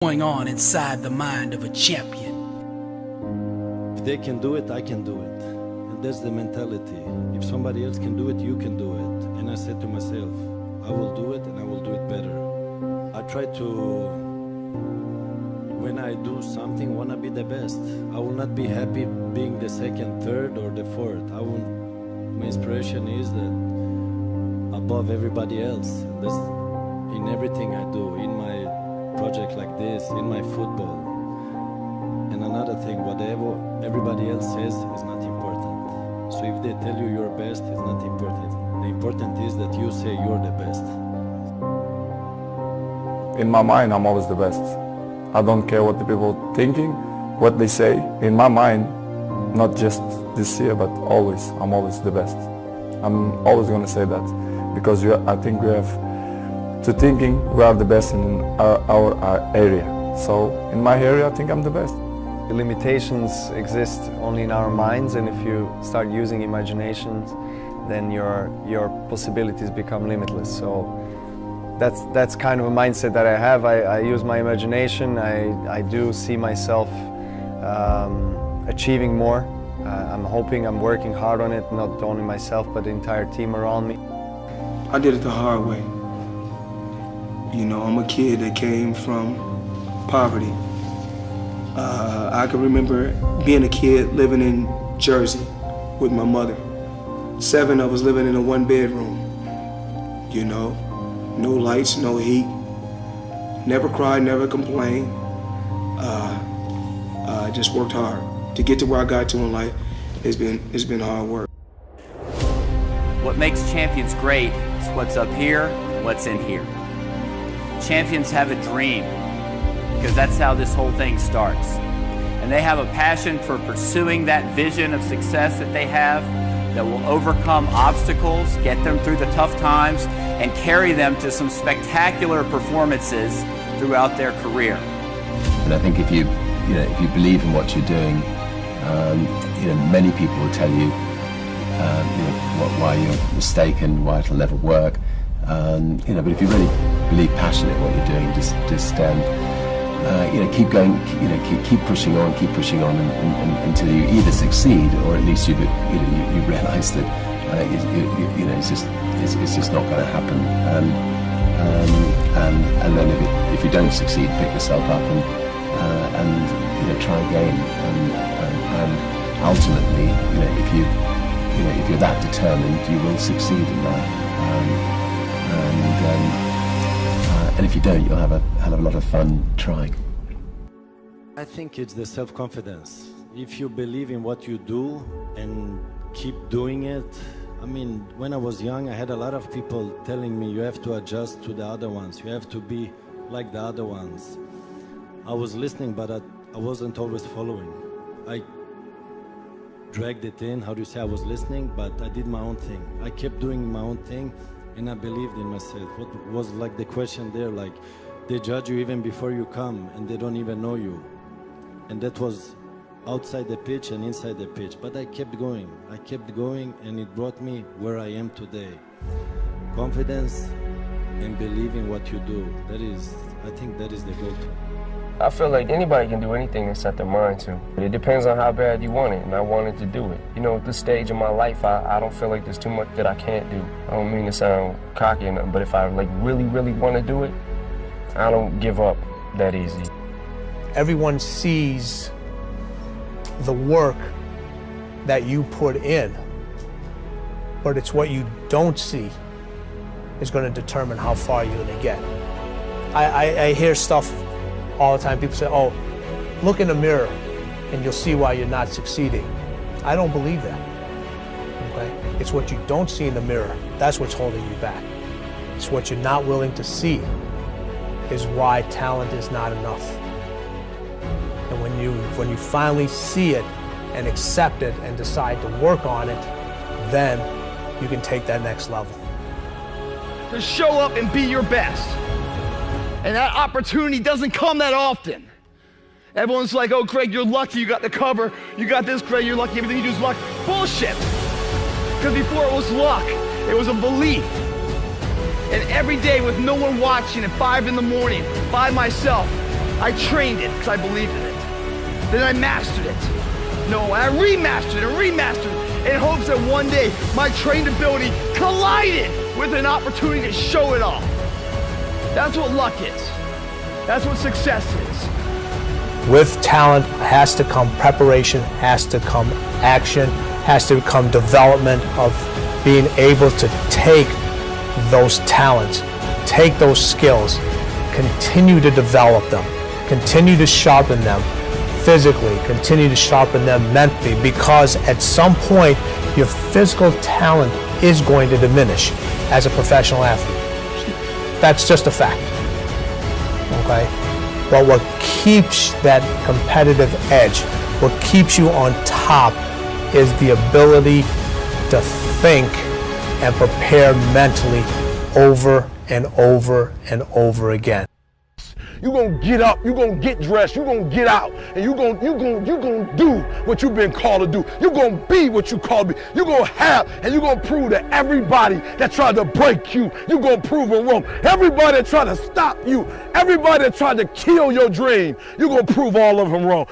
going on inside the mind of a champion. If they can do it, I can do it. And that's the mentality. If somebody else can do it, you can do it. And I said to myself, I will do it and I will do it better. I try to, when I do something, want to be the best. I will not be happy being the second, third, or the fourth. My inspiration is that above everybody else. That's in everything I do, in my project like this, in my football. And another thing, whatever everybody else says is not important. So if they tell you you're best, it's not important. The important is that you say you're the best. In my mind, I'm always the best. I don't care what the people are thinking, what they say. In my mind, not just this year, but always, I'm always the best. I'm always going to say that because I think we have to thinking we are the best in our area. So in my area, I think I'm the best. The limitations exist only in our minds, and if you start using imaginations, then your possibilities become limitless. So that's kind of a mindset that I have. I use my imagination. I do see myself achieving more. I'm hoping, I'm working hard on it, not only myself, but the entire team around me. I did it the hard way. You know, I'm a kid that came from poverty. I can remember being a kid living in Jersey with my mother. 7 of us living in a 1-bedroom. You know, no lights, no heat. Never cried, never complained. I just worked hard. To get to where I got to in life, it's been hard work. What makes champions great is what's up here and what's in here. Champions have a dream, because that's how this whole thing starts. And they have a passion for pursuing that vision of success that they have, that will overcome obstacles, get them through the tough times, and carry them to some spectacular performances throughout their career. And I think if you believe in what you're doing, many people will tell you, why you're mistaken, why it'll never work. But if you really believe passionate in what you're doing, just keep going, keep pushing on until you either succeed or at least you realise that it's just not going to happen. And then if you don't succeed, pick yourself up and try again. And ultimately, if you're that determined, you will succeed in life. And if you don't, you'll have a hell of a lot of fun trying. I think it's the self-confidence. If you believe in what you do and keep doing it. I mean, when I was young, I had a lot of people telling me you have to adjust to the other ones. You have to be like the other ones. I was listening, but I wasn't always following. I dragged it in, I was listening, but I did my own thing. I kept doing my own thing. And I believed in myself. What was like the question there, like they judge you even before you come and they don't even know you. And that was outside the pitch and inside the pitch. But I kept going and it brought me where I am today. Confidence and believing what you do. I think that is the goal. I feel like anybody can do anything they set their mind to. It depends on how bad you want it, and I wanted to do it. At this stage of my life, I don't feel like there's too much that I can't do. I don't mean to sound cocky or nothing, but if I really, really want to do it, I don't give up that easy. Everyone sees the work that you put in, but it's what you don't see is going to determine how far you're going to get. I hear stuff all the time. People say, oh, look in the mirror and you'll see why you're not succeeding. I don't believe that, okay? It's what you don't see in the mirror. That's what's holding you back. It's what you're not willing to see is why talent is not enough. And when you finally see it and accept it and decide to work on it, then you can take that next level. To show up and be your best. And that opportunity doesn't come that often. Everyone's like, oh, Greg, you're lucky you got the cover. You got this, Greg, you're lucky. Everything you do is luck. Bullshit. Because before it was luck, it was a belief. And every day with no one watching at 5 in the morning, by myself, I trained it because I believed in it. Then I mastered it. No, I remastered and remastered in hopes that one day my trained ability collided with an opportunity to show it off. That's what luck is. That's what success is. With talent has to come preparation, has to come action, has to come development of being able to take those talents, take those skills, continue to develop them, continue to sharpen them physically, continue to sharpen them mentally, because at some point your physical talent is going to diminish as a professional athlete. That's just a fact, okay? But what keeps that competitive edge, what keeps you on top, is the ability to think and prepare mentally over and over and over again. You're gonna get up, you're gonna get dressed, you're gonna get out, and you're gonna do what you've been called to do. You're gonna be what you called to be. You're gonna have, and you're gonna prove to everybody that tried to break you, you're gonna prove them wrong. Everybody that tried to stop you, everybody that tried to kill your dream, you're gonna prove all of them wrong.